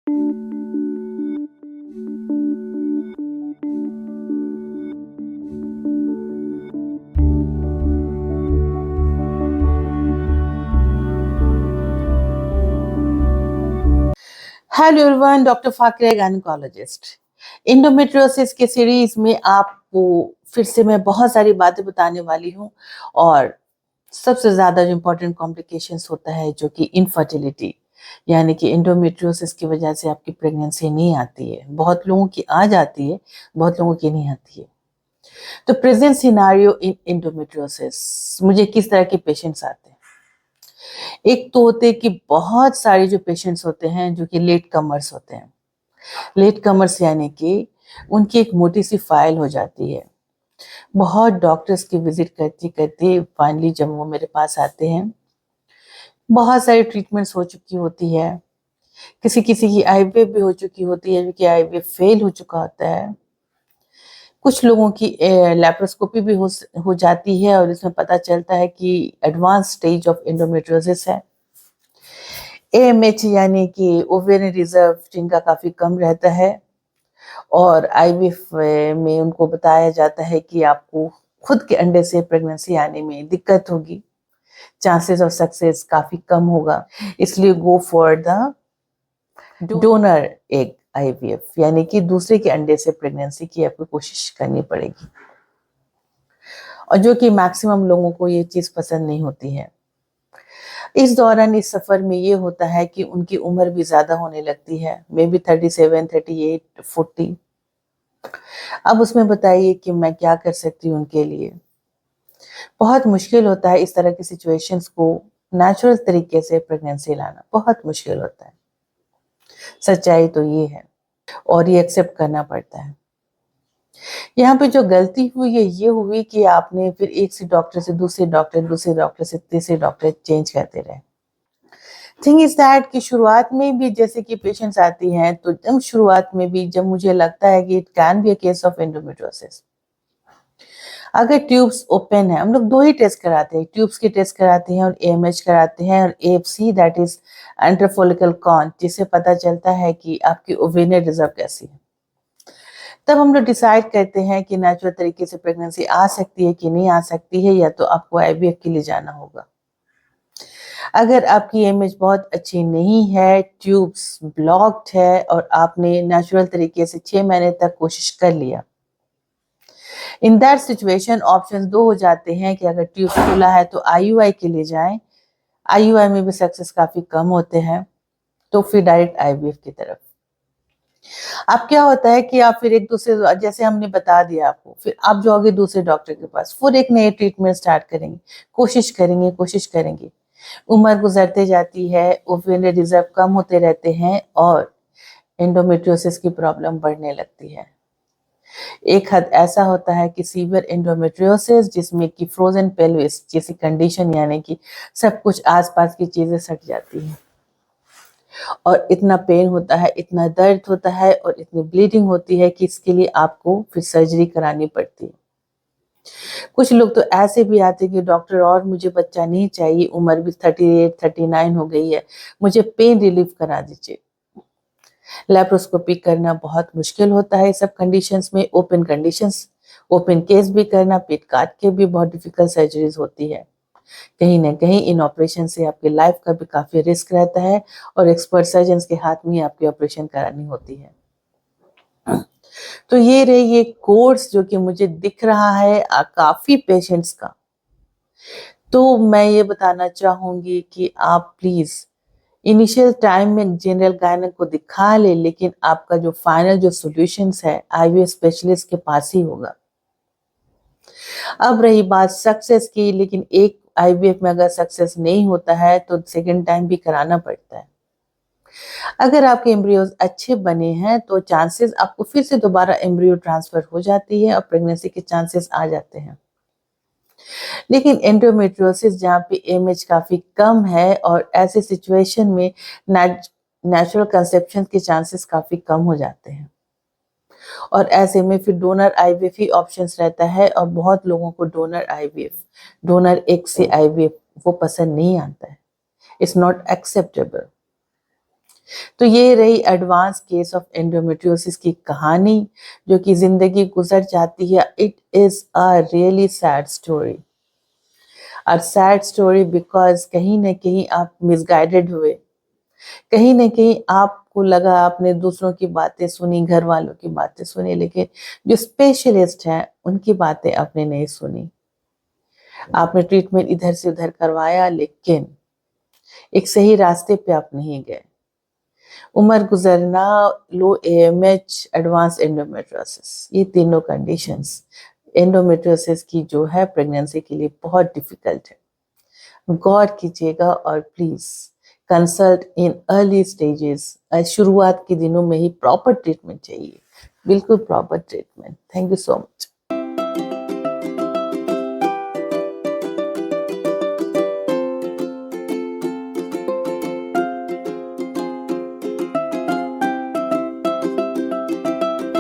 Hello everyone, doctor Fakia gynaecologist. Endometriosis के series में आपको फिर से मैं बहुत सारी बातें बताने वाली हूँ। और सबसे ज्यादा जो इम्पोर्टेंट कॉम्प्लिकेशंस होता है जो कि इनफर्टिलिटी, यानी कि इंडोमेट्रियोसिस की वजह से आपकी प्रेगनेंसी नहीं आती है। बहुत लोगों की आ जाती है, बहुत लोगों की नहीं आती है। तो प्रेजेंट सिनारियो इन इंडोमेट्रियोसिस, मुझे किस तरह के पेशेंट्स आते हैं। एक तो होते हैं कि बहुत सारे जो पेशेंट्स होते हैं जो कि लेट कमर्स होते हैं। लेट कमर्स यानी कि उनकी एक मोटी सी फाइल हो जाती है। बहुत डॉक्टर्स की विजिट करते करते फाइनली जब वो मेरे पास आते हैं, बहुत सारी ट्रीटमेंट्स हो चुकी होती है। किसी किसी की आईवीएफ भी हो चुकी होती है, जो कि आईवीएफ फेल हो चुका होता है। कुछ लोगों की लैप्रोस्कोपी भी हो जाती है और इसमें पता चलता है कि एडवांस स्टेज ऑफ एंडोमेट्रियोसिस है। एएमएच यानी कि ओवेरियन रिजर्व जिनका काफी कम रहता है, और आईवीएफ में उनको बताया जाता है कि आपको खुद के अंडे से प्रेगनेंसी आने में दिक्कत होगी, चांसेस ऑफ सक्सेस काफी कम होगा, इसलिए go for the donor egg IVF, यानी कि दूसरे के अंडे से प्रेगनेंसी की आपको कोशिश करनी पड़ेगी। और जो कि मैक्सिमम लोगों को ये चीज पसंद नहीं होती है। इस दौरान इस सफर में ये होता है कि उनकी उम्र भी ज्यादा होने लगती है, मे बी 37, 38, 40। अब उसमें बताइए कि मैं क्या कर सकती हूँ उनके लिए। बहुत मुश्किल होता है इस तरह की सिचुएशंस को नेचुरल तरीके से प्रेगनेंसी लाना, बहुत मुश्किल होता है। सच्चाई तो ये है और ये एक्सेप्ट करना पड़ता है। यहाँ पे जो गलती हुई है ये हुई कि आपने फिर एक से डॉक्टर से दूसरे डॉक्टर से तीसरे डॉक्टर चेंज करते रहे। थिंग इज दैट कि शुरुआत में भी जैसे कि पेशेंट्स आती हैं, तो एकदम शुरुआत में भी जब मुझे लगता है कि it can be a case of endometriosis, अगर ट्यूब्स ओपन है, हम लोग दो ही टेस्ट कराते हैं, ट्यूब्स के टेस्ट कराते हैं और एएमएच कराते हैं, और एएफसी दैट इज एंट्रोफोलिकल काउंट, जिससे पता चलता है कि आपकी ओवेरियन रिजर्व कैसी है। तब हम लोग डिसाइड करते हैं कि नेचुरल तरीके से प्रेगनेंसी आ सकती है कि नहीं आ सकती है, या तो आपको आईवीएफ के लिए जाना होगा। अगर आपकी इमेज बहुत अच्छी नहीं है, ट्यूब्स ब्लॉक्ड है और आपने नेचुरल तरीके से 6 महीने तक कोशिश कर लिया, इन दैट सिचुएशन ऑप्शन दो हो जाते हैं कि अगर ट्यूब खुला है तो आईयूआई के लिए जाएं, आईयूआई में भी सक्सेस काफी कम होते हैं, तो फिर डायरेक्ट आईवीएफ की तरफ। अब क्या होता है कि आप फिर एक दूसरे, जैसे हमने बता दिया आपको, फिर आप जाओगे दूसरे डॉक्टर के पास, फिर एक नए ट्रीटमेंट स्टार्ट करेंगे, कोशिश करेंगे। उम्र गुजरते जाती है, ओवेरियन रिजर्व कम होते रहते हैं और एंडोमेट्रियोसिस की प्रॉब्लम बढ़ने लगती है। एक हद ऐसा होता है कि सीवियर एंडोमेट्रियोसिस, जिसमें कि फ्रोजन पेल्विस जैसी कंडीशन, यानी कि सब कुछ आसपास की चीजें सट जाती हैं और इतना पेन होता है, इतना दर्द होता है और इतनी ब्लीडिंग होती है कि इसके लिए आपको फिर सर्जरी करानी पड़ती है। कुछ लोग तो ऐसे भी आते हैं कि डॉक्टर और मुझे बच्चा नहीं चाहिए, उम्र भी 38, 39 हो गई है, मुझे पेन रिलीफ करा दीजिए। लैप्रोस्कोपी करना बहुत मुश्किल होता है सब कंडीशंस में। ओपन केस भी करना, पेट काट के भी बहुत डिफिकल्ट सर्जरीज होती है। कहीं ना कहीं इन ऑपरेशन से आपकी लाइफ का भी काफी रिस्क रहता है और एक्सपर्ट सर्जन के हाथ में ही आपकी ऑपरेशन करानी होती है। तो ये रही ये कोर्स जो कि मुझे दिख रहा है काफी पेशेंट्स का। तो मैं ये बताना चाहूंगी कि आप प्लीज इनिशियल टाइम में जनरल गायनेक को दिखा ले, लेकिन आपका जो फाइनल जो सॉल्यूशंस है आईवीएफ स्पेशलिस्ट के पास ही होगा। अब रही बात सक्सेस की, लेकिन एक आईवीएफ में अगर सक्सेस नहीं होता है तो सेकंड टाइम भी कराना पड़ता है। अगर आपके एम्ब्रियोज अच्छे बने हैं तो चांसेस आपको फिर से दोबारा एम्ब्रियो ट्रांसफर हो जाती है और प्रेगनेंसी के चांसेस आ जाते हैं। लेकिन एंडोमेट्रियोसिस जहाँ पे एमएच काफी कम है और ऐसे सिचुएशन में नेचुरल कंसेप्शन के चांसेस काफी कम हो जाते हैं, और ऐसे में फिर डोनर आईवीएफ ही ऑप्शंस रहता है। और बहुत लोगों को डोनर एग से आईवीएफ वो पसंद नहीं आता है, इट्स नॉट एक्सेप्टेबल। तो ये रही एडवांस केस ऑफ एंडोमेट्रियोसिस की कहानी जो कि जिंदगी गुजर जाती है. It is a really sad story. A sad story because कहीं ना कहीं आप मिसगाइडेड हुए, कहीं ना कहीं आपको लगा आपने दूसरों की बातें सुनी, घर वालों की बातें सुनी, लेकिन जो स्पेशलिस्ट हैं उनकी बातें आपने नहीं सुनी. आपने ट्रीटमेंट इधर से उधर करवाया लेकिन एक सही रास्ते पे आप नहीं गए. उम्र गुजरना, लो एएमएच, एडवांस एंडोमेट्रियोसिस, ये तीनों कंडीशंस एंडोमेट्रियोसिस की जो है प्रेगनेंसी के लिए बहुत डिफिकल्ट है. गौर कीजिएगा और please consult in early stages. शुरुआत के दिनों में ही प्रॉपर ट्रीटमेंट चाहिए, बिल्कुल proper treatment. Thank you so much.